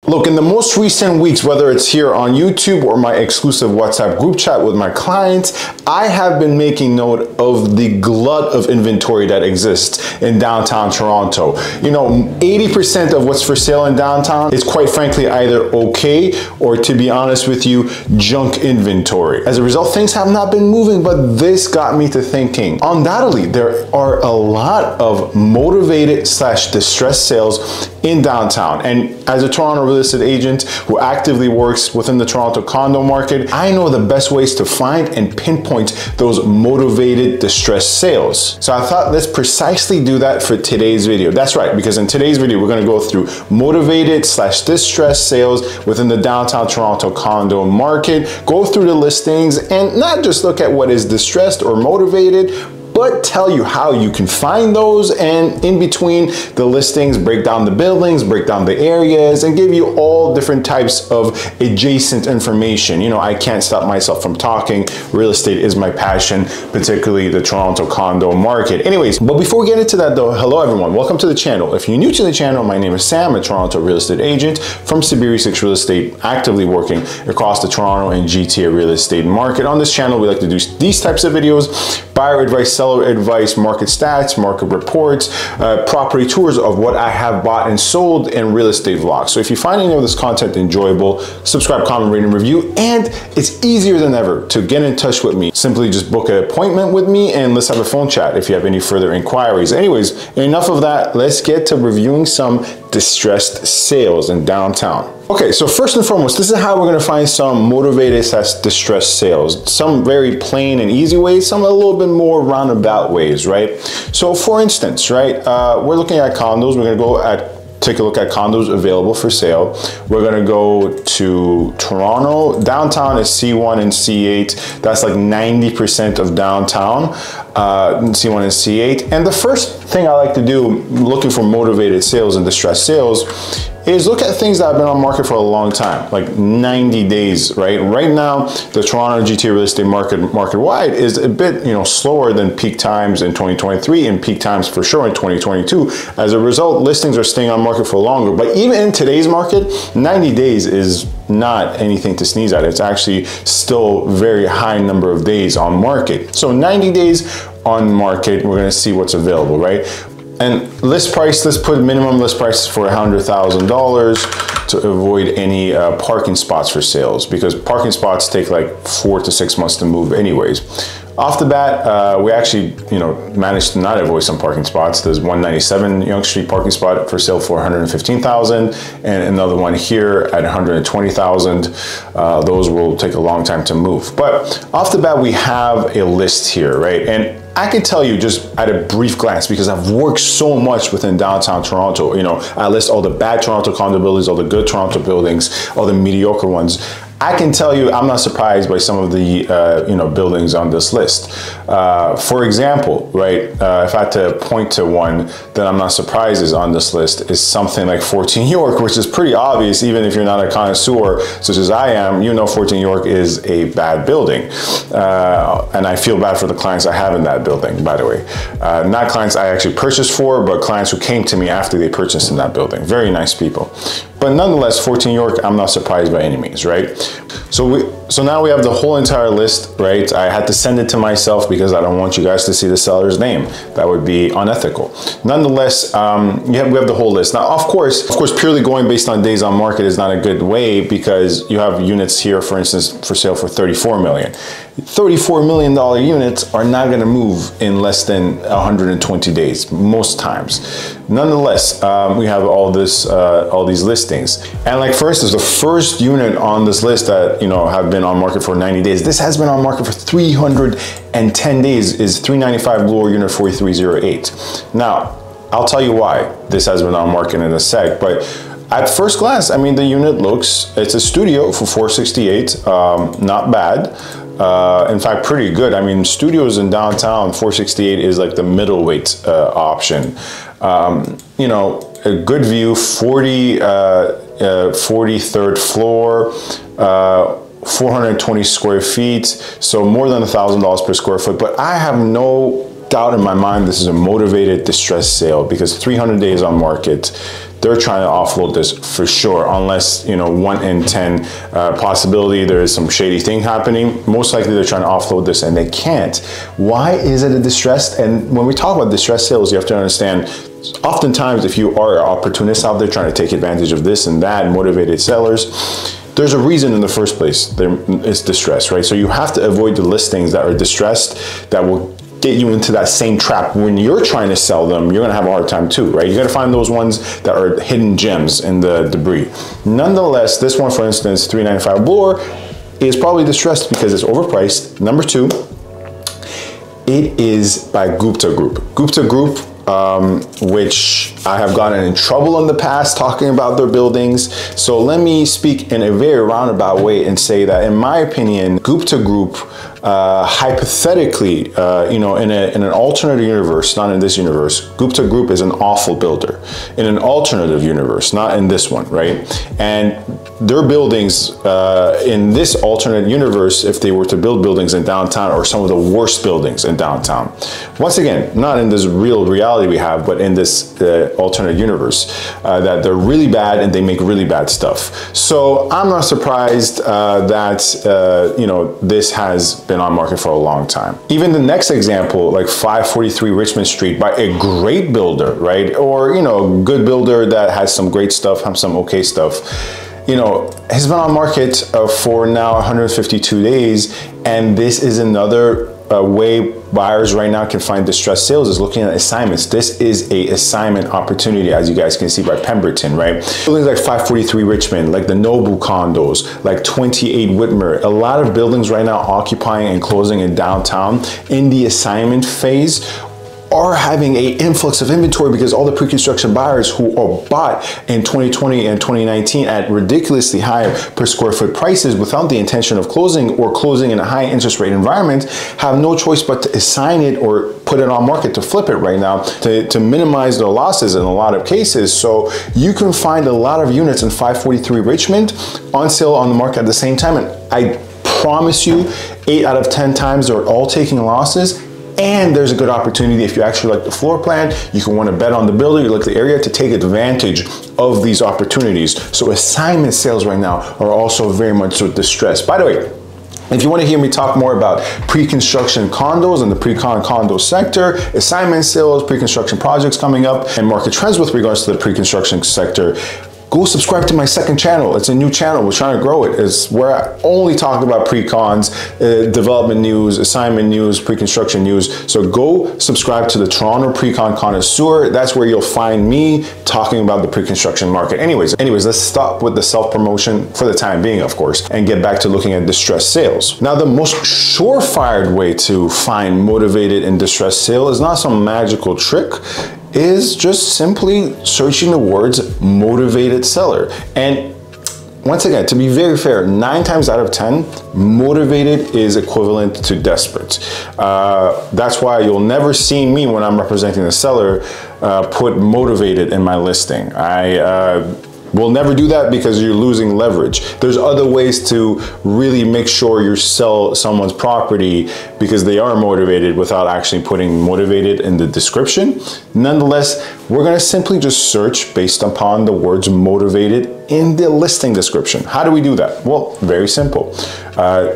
Look, in the most recent weeks, whether it's here on YouTube or my exclusive WhatsApp group chat with my clients, I have been making note of the glut of inventory that exists in downtown Toronto. You know, 80% of what's for sale in downtown is quite frankly either okay or, to be honest with you, junk inventory. As a result, things have not been moving, but this got me to thinking. Undoubtedly, there are a lot of motivated / distressed sales in downtown. And as a Toronto real estate agent who actively works within the Toronto condo market, I know the best ways to find and pinpoint those motivated distressed sales. So I thought let's precisely do that for today's video. That's right, because in today's video, we're gonna go through motivated / distressed sales within the downtown Toronto condo market, go through the listings and not just look at what is distressed or motivated, but tell you how you can find those, and in between the listings, break down the buildings, break down the areas, and give you all different types of adjacent information. You know, I can't stop myself from talking. Real estate is my passion, particularly the Toronto condo market. Anyways, but before we get into that though, hello everyone, welcome to the channel. If you're new to the channel, my name is Sam, a Toronto real estate agent from SaberiSixRealEstate, actively working across the Toronto and GTA real estate market. On this channel, we like to do these types of videos: buyer advice, seller advice, market stats, market reports, property tours of what I have bought and sold, and real estate vlogs. So if you find any of this content enjoyable, subscribe, comment, rate, and review. And it's easier than ever to get in touch with me. Simply just book an appointment with me and let's have a phone chat if you have any further inquiries. Anyways, enough of that. Let's get to reviewing some distressed sales in downtown. Okay, so first and foremost, this is how we're gonna find some motivated / distressed sales. Some very plain and easy ways, some a little bit more roundabout ways, right? So for instance, right, we're looking at condos. We're gonna take a look at condos available for sale. We're gonna go to Toronto. Downtown is C1 and C8. That's like 90% of downtown, C1 and C8. And the first thing I like to do, looking for motivated sales and distressed sales, is look at things that have been on market for a long time, like 90 days, right? Right now, the Toronto GTA real estate market-wide is a bit, slower than peak times in 2023 and peak times for sure in 2022. As a result, listings are staying on market for longer. But even in today's market, 90 days is not anything to sneeze at. It's actually still a very high number of days on market. So 90 days on market, we're gonna see what's available, right? And list price, let's put minimum list price for $100,000 to avoid any parking spots for sales, because parking spots take like 4 to 6 months to move anyways. Off the bat, we actually, managed to not avoid some parking spots. There's 197 Yonge Street parking spot for sale for $115,000, and another one here at $120,000. Those will take a long time to move. But off the bat, we have a list here, right? And I can tell you just at a brief glance, because I've worked so much within downtown Toronto. I list all the bad Toronto condo buildings, all the good Toronto buildings, all the mediocre ones. I can tell you I'm not surprised by some of the buildings on this list. For example, right, if I had to point to one that I'm not surprised is on this list, is something like 14 York, which is pretty obvious. Even if you're not a connoisseur such as I am, 14 York is a bad building. And I feel bad for the clients I have in that building, by the way. Not clients I actually purchased for, but clients who came to me after they purchased in that building. Very nice people. But nonetheless, 14 York, I'm not surprised by any means, right? So now we have the whole entire list, right? I had to send it to myself because I don't want you guys to see the seller's name. That would be unethical. Nonetheless, we have the whole list. Now, of course, purely going based on days on market is not a good way, because you have units here, for instance, for sale for $34 million. $34 million units are not gonna move in less than 120 days, most times. Nonetheless, we have all these listings. And like, for instance, the first unit on this list that, have been on market for 90 days, this has been on market for 310 days, is 395 Bloor Unit 4308. Now, I'll tell you why this has been on market in a sec, but at first glance, the unit it's a studio for $468, not bad. In fact, pretty good. Studios in downtown, $468 is like the middleweight option. A good view, 43rd floor, 420 square feet, so more than $1,000 per square foot. But I have no doubt in my mind this is a motivated distressed sale, because 300 days on market, they're trying to offload this for sure, unless, you know, 1 in 10 possibility there is some shady thing happening. Most likely they're trying to offload this and they can't. Why is it a distressed? And when we talk about distressed sales, you have to understand, oftentimes if you are an opportunist out there trying to take advantage of this and that, motivated sellers, there's a reason in the first place it's distressed, right? So you have to avoid the listings that are distressed that will get you into that same trap. When you're trying to sell them, you're gonna have a hard time too, right? You gotta find those ones that are hidden gems in the debris. Nonetheless, this one, for instance, 395 Bloor, is probably distressed because it's overpriced. Number two, it is by Gupta Group. Gupta Group, which I have gotten in trouble in the past talking about their buildings. So let me speak in a very roundabout way and say that, in my opinion, Gupta Group, hypothetically, you know, in an alternative universe, not in this universe, Gupta Group is an awful builder. In an alternative universe, not in this one, right? And their buildings in this alternate universe, if they were to build buildings in downtown, are some of the worst buildings in downtown. Once again, not in this real reality we have, but in this alternate universe, that they're really bad and they make really bad stuff. So I'm not surprised that, you know, this has been on market for a long time. Even the next example, like 543 Richmond Street, by a great builder, right? Or, you know, good builder that has some great stuff, has some okay stuff, you know, has been on market for now 152 days. And this is another way buyers right now can find distressed sales, is looking at assignments. This is a assignment opportunity, as you guys can see by Pemberton, right? Buildings like 543 Richmond, like the Nobu condos, like 28 Whitmer, a lot of buildings right now occupying and closing in downtown in the assignment phase are having an influx of inventory because all the pre-construction buyers who are bought in 2020 and 2019 at ridiculously high per square foot prices without the intention of closing, or closing in a high interest rate environment, have no choice but to assign it or put it on market to flip it right now to minimize their losses in a lot of cases. So you can find a lot of units in 543 Richmond on sale on the market at the same time. And I promise you, 8 out of 10 times they're all taking losses. And there's a good opportunity, if you actually like the floor plan, you can want to bet on the builder, you like the area, to take advantage of these opportunities. So assignment sales right now are also very much so distressed. By the way, if you want to hear me talk more about pre-construction condos and the pre-con condo sector, assignment sales, pre-construction projects coming up, and market trends with regards to the pre-construction sector, go subscribe to my second channel. It's a new channel. We're trying to grow it. It's where I only talk about pre-cons, development news, assignment news, pre-construction news. So go subscribe to the Toronto Pre-Con Connoisseur. That's where you'll find me talking about the pre-construction market. Anyways, let's stop with the self-promotion for the time being, of course, and get back to looking at distressed sales. Now, the most surefire way to find motivated and distressed sale is not some magical trick. Is just simply searching the words motivated seller. And once again, to be very fair, 9 times out of 10, motivated is equivalent to desperate. That's why you'll never see me, when I'm representing the seller, put motivated in my listing. We'll never do that because you're losing leverage. There's other ways to really make sure you sell someone's property because they are motivated without actually putting motivated in the description. Nonetheless, we're gonna simply just search based upon the words motivated in the listing description. How do we do that? Well, very simple.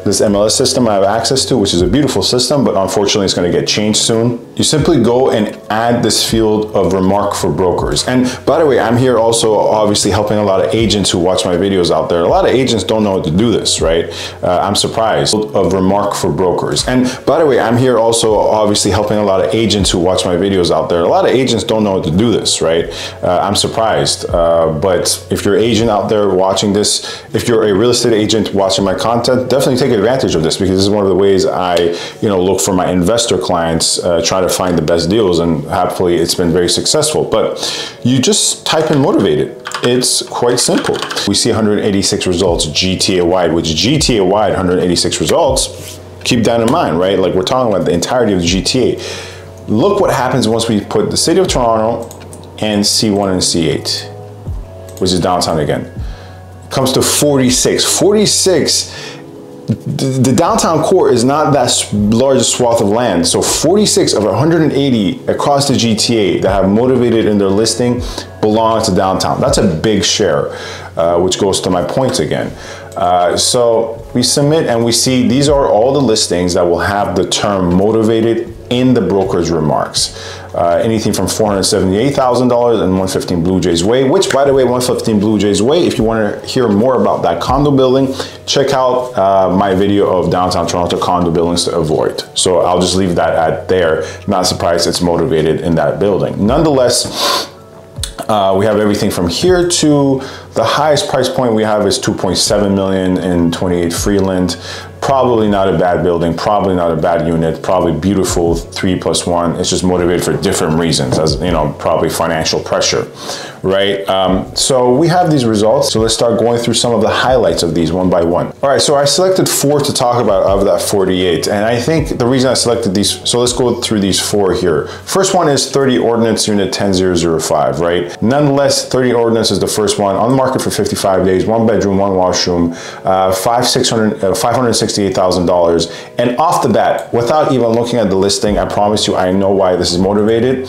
This MLS system I have access to, which is a beautiful system, but unfortunately it's gonna get changed soon. You simply go and add this field of remark for brokers. And by the way, I'm here also obviously helping a lot of agents who watch my videos out there. A lot of agents don't know how to do this, right? I'm surprised. Of remark for brokers. And by the way, I'm here also obviously helping a lot of agents who watch my videos out there. A lot of agents don't know how to do this, right? I'm surprised. But if you're an agent out there watching this, if you're a real estate agent watching my content, definitely take advantage of this, because this is one of the ways I, look for my investor clients, try to find the best deals, and hopefully it's been very successful. But you just type in motivated. It's quite simple. We see 186 results GTA wide, which GTA wide 186 results. Keep that in mind, right? Like, we're talking about the entirety of the GTA. Look what happens once we put the city of Toronto and C1 and C8, which is downtown again. Comes to 46. 46 the downtown core is not that large swath of land. So 46 of 180 across the GTA that have motivated in their listing belong to downtown. That's a big share, which goes to my points again. So we submit and we see these are all the listings that will have the term motivated in the brokerage remarks. Anything from $478,000 and 115 Blue Jays Way, which by the way, 115 Blue Jays Way, if you want to hear more about that condo building, check out my video of downtown Toronto condo buildings to avoid. So I'll just leave that at there. Not surprised it's motivated in that building. Nonetheless, we have everything from here to the highest price point we have is 2.7 million in 28 Freeland. Probably not a bad building, probably not a bad unit, probably beautiful 3+1. It's just motivated for different reasons, as you know, probably financial pressure, right? So we have these results. So let's start going through some of the highlights of these one by one. All right, so I selected 4 to talk about of that 48. And I think the reason I selected these, so let's go through these 4 here. First one is 30 Ordinance Unit 10005, right? Nonetheless, 30 Ordinance is the first one on the market for 55 days, 1 bedroom, 1 washroom, $568,000. And off the bat, without even looking at the listing, I promise you, I know why this is motivated,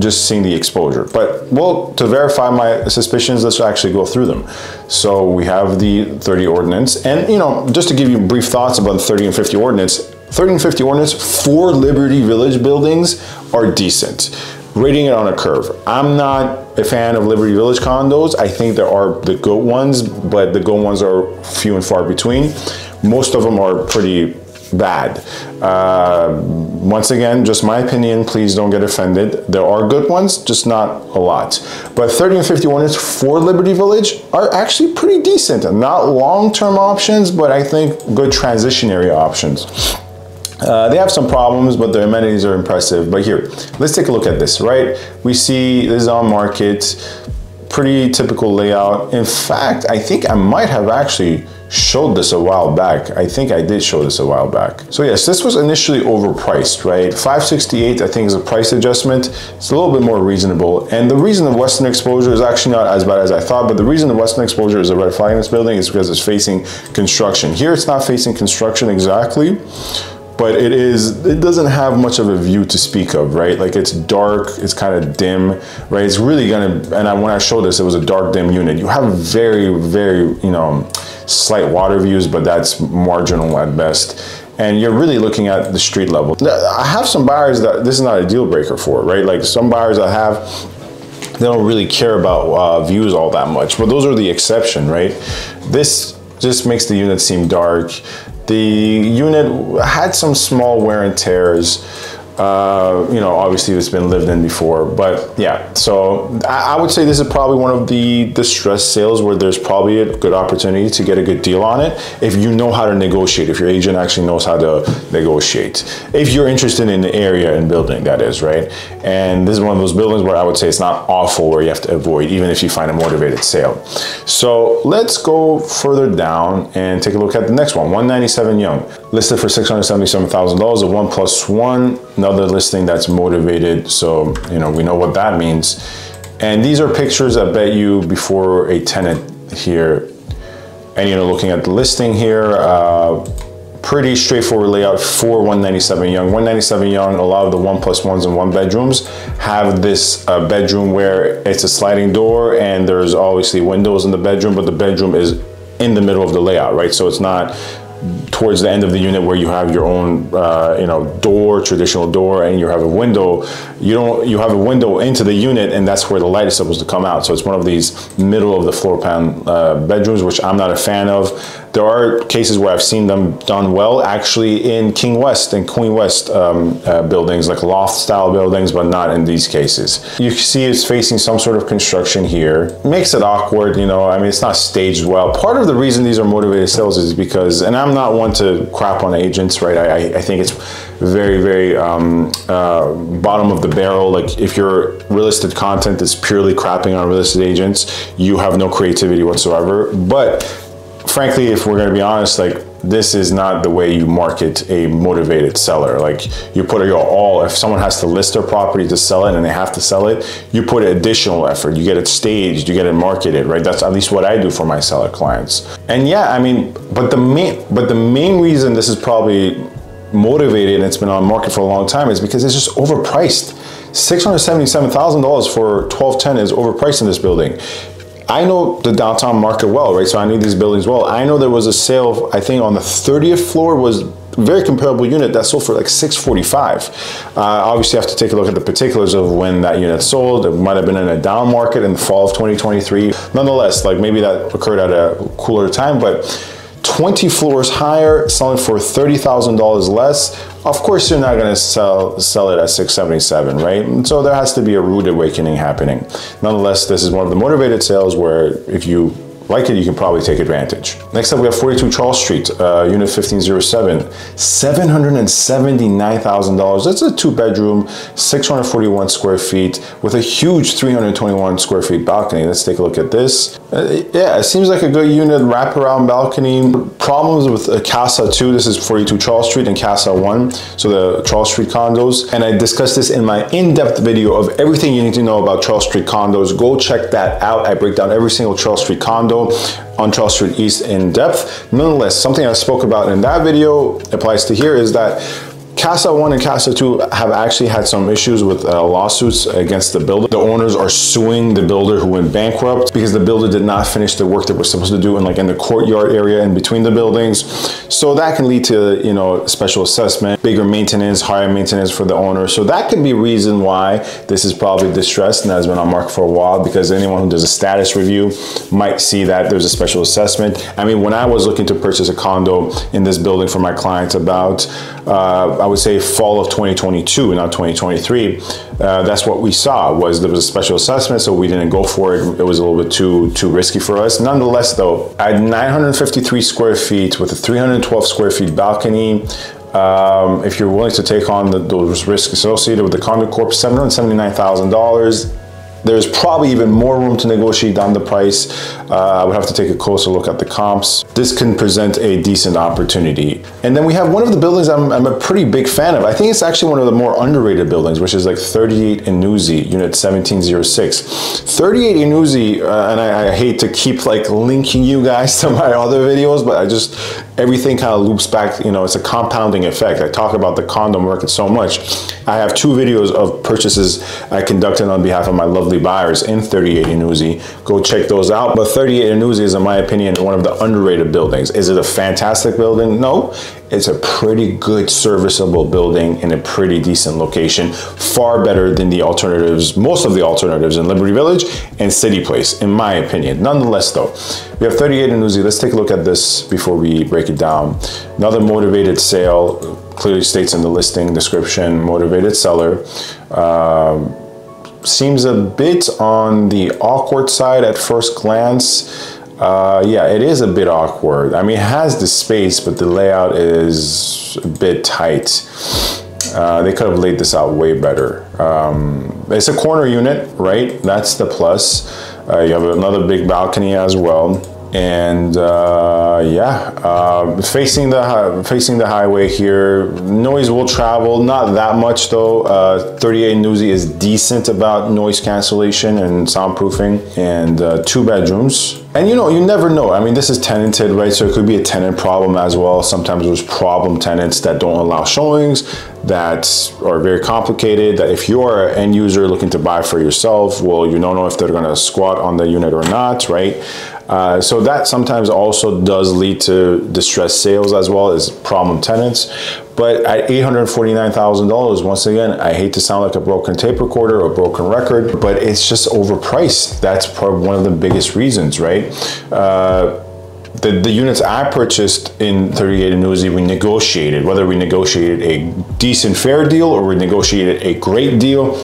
just seeing the exposure. But well, to verify my suspicions, let's actually go through them. So we have the 30 Ordinance, and you know, just to give you brief thoughts about the 30 and 50 Ordinance, 30 and 50 Ordinance for Liberty Village buildings are decent. Rating it on a curve. I'm not a fan of Liberty Village condos. I think there are the good ones, but the good ones are few and far between. Most of them are pretty bad. Once again, just my opinion, please don't get offended. There are good ones, just not a lot. But 30 and 50 Ordinance for Liberty Village are actually pretty decent. Not long-term options, but I think good transitionary options. They have some problems, but their amenities are impressive. But here, let's take a look at this, right? We see this is on market, pretty typical layout. In fact, I think I might have actually showed this a while back. I think I did show this a while back. So yes, this was initially overpriced, right? 568, I think, is a price adjustment. It's a little bit more reasonable. And the reason the western exposure is actually not as bad as I thought, but the reason the western exposure is a red flag in this building is because it's facing construction. Here, it's not facing construction exactly, but it doesn't have much of a view to speak of, right? Like it's dark, it's kind of dim, right? It's really gonna, and when I showed this, it was a dark, dim unit. You have very, very, you know, slight water views, but that's marginal at best. And you're really looking at the street level. I have some buyers that this is not a deal breaker for, right? Like some buyers I have, they don't really care about views all that much, but those are the exception, right? This just makes the unit seem dark. The unit had some small wear and tears. You know, obviously it's been lived in before, but yeah, so I would say this is probably one of the distressed sales where there's probably a good opportunity to get a good deal on it if you know how to negotiate, if your agent actually knows how to negotiate, if you're interested in the area and building, that is, right? And this is one of those buildings where I would say it's not awful, where you have to avoid even if you find a motivated sale. So let's go further down and take a look at the next one. 197 Yonge, listed for $677,000, a 1+1. Another listing that's motivated, so you know, we know what that means. And these are pictures I bet you before a tenant here. And you know, looking at the listing here, pretty straightforward layout for 197 Yonge. 197 Yonge, a lot of the 1+1s and 1 bedrooms have this bedroom where it's a sliding door and there's obviously windows in the bedroom, but the bedroom is in the middle of the layout, right? So it's not towards the end of the unit where you have your own you know, door, traditional door, and you have a window. You have a window into the unit, and that's where the light is supposed to come out. So it's one of these middle of the floor plan bedrooms, which I'm not a fan of. There are cases where I've seen them done well, actually in King West and Queen West buildings, like loft style buildings, but not in these cases. You see it's facing some sort of construction here. Makes it awkward, you know, I mean, it's not staged well. Part of the reason these are motivated sales is because, and I'm not one to crap on agents, right? I think it's very, very bottom of the barrel. Like if your real estate content is purely crapping on real estate agents, you have no creativity whatsoever. But frankly, if we're gonna be honest, like, this is not the way you market a motivated seller. Like, you put your all, if someone has to list their property to sell it and they have to sell it, you put additional effort, you get it staged, you get it marketed, right? That's at least what I do for my seller clients. And yeah, I mean, but the main reason this is probably motivated and it's been on market for a long time is because it's just overpriced. $677,000 for 1210 is overpriced in this building. I know the downtown market well, right? So I knew these buildings well. I know there was a sale, I think on the 30th floor was a very comparable unit that sold for like $645. Obviously, you have to take a look at the particulars of when that unit sold. It might have been in a down market in the fall of 2023. Nonetheless, like, maybe that occurred at a cooler time, but 20 floors higher, selling for $30,000 less. Of course, you're not going to sell it at $677, right? And so there has to be a rude awakening happening. Nonetheless, this is one of the motivated sales where if you like it, you can probably take advantage. Next up, we have 42 Charles Street, unit 1507, $779,000. That's a 2-bedroom, 641 square feet with a huge 321 square feet balcony. Let's take a look at this. Yeah, it seems like a good unit, wraparound balcony. Problems with Casa 2, this is 42 Charles Street, and Casa 1, so the Charles Street condos. And I discussed this in my in-depth video of everything you need to know about Charles Street condos. Go check that out. I break down every single Charles Street condo on Charles Street East in depth. Nonetheless, something I spoke about in that video applies to here is that Casa 1 and Casa 2 have actually had some issues with lawsuits against the builder. The owners are suing the builder who went bankrupt because the builder did not finish the work that we're supposed to do in the courtyard area in between the buildings. So that can lead to, you know, special assessment, bigger maintenance, higher maintenance for the owner. So that could be a reason why this is probably distressed and has been on market for a while, because anyone who does a status review might see that there's a special assessment. I mean, when I was looking to purchase a condo in this building for my clients about, I would say fall of 2022, not 2023, that's what we saw, was there was a special assessment, so we didn't go for it. It was a little bit too risky for us. Nonetheless, though, at 953 square feet with a 312 square feet balcony, if you're willing to take on those risks associated with the condo corp, $779,000. There's probably even more room to negotiate down the price. I would have to take a closer look at the comps. This can present a decent opportunity. And then we have one of the buildings I'm a pretty big fan of. I think it's actually one of the more underrated buildings, which is like 38 Inuzi, unit 1706. 38 Inuzi, and I hate to keep like linking you guys to my other videos, but everything kind of loops back, you know, it's a compounding effect. I talk about the condo market so much. I have 2 videos of purchases I conducted on behalf of my lovely buyers in 38 Inuzi. Go check those out. But 38 Inuzi is, in my opinion, one of the underrated buildings. Is it a fantastic building? No. It's a pretty good serviceable building in a pretty decent location. Far better than the alternatives, most of the alternatives in Liberty Village and City Place, in my opinion. Nonetheless, though, we have 38 Inuzi. Let's take a look at this before we break it down. Another motivated sale, clearly states in the listing description, motivated seller. Seems a bit on the awkward side at first glance. Yeah, it is a bit awkward. I mean, it has the space, but the layout is a bit tight. They could have laid this out way better. It's a corner unit, right? That's the plus. You have another big balcony as well. And facing the highway here. Noise will travel, not that much though. 38 Inuzi is decent about noise cancellation and soundproofing, and 2 bedrooms. And you know, you never know. I mean, this is tenanted, right? So it could be a tenant problem as well. Sometimes there's problem tenants that don't allow showings, that are very complicated, that if you're an end user looking to buy for yourself, well, you don't know if they're gonna squat on the unit or not, right? So that sometimes also does lead to distressed sales as well as problem tenants. But at $849,000, once again, I hate to sound like a broken tape recorder or a broken record, but it's just overpriced. That's probably one of the biggest reasons, right? The units I purchased in 38 Inuzi, we negotiated, whether we negotiated a decent fair deal or we negotiated a great deal,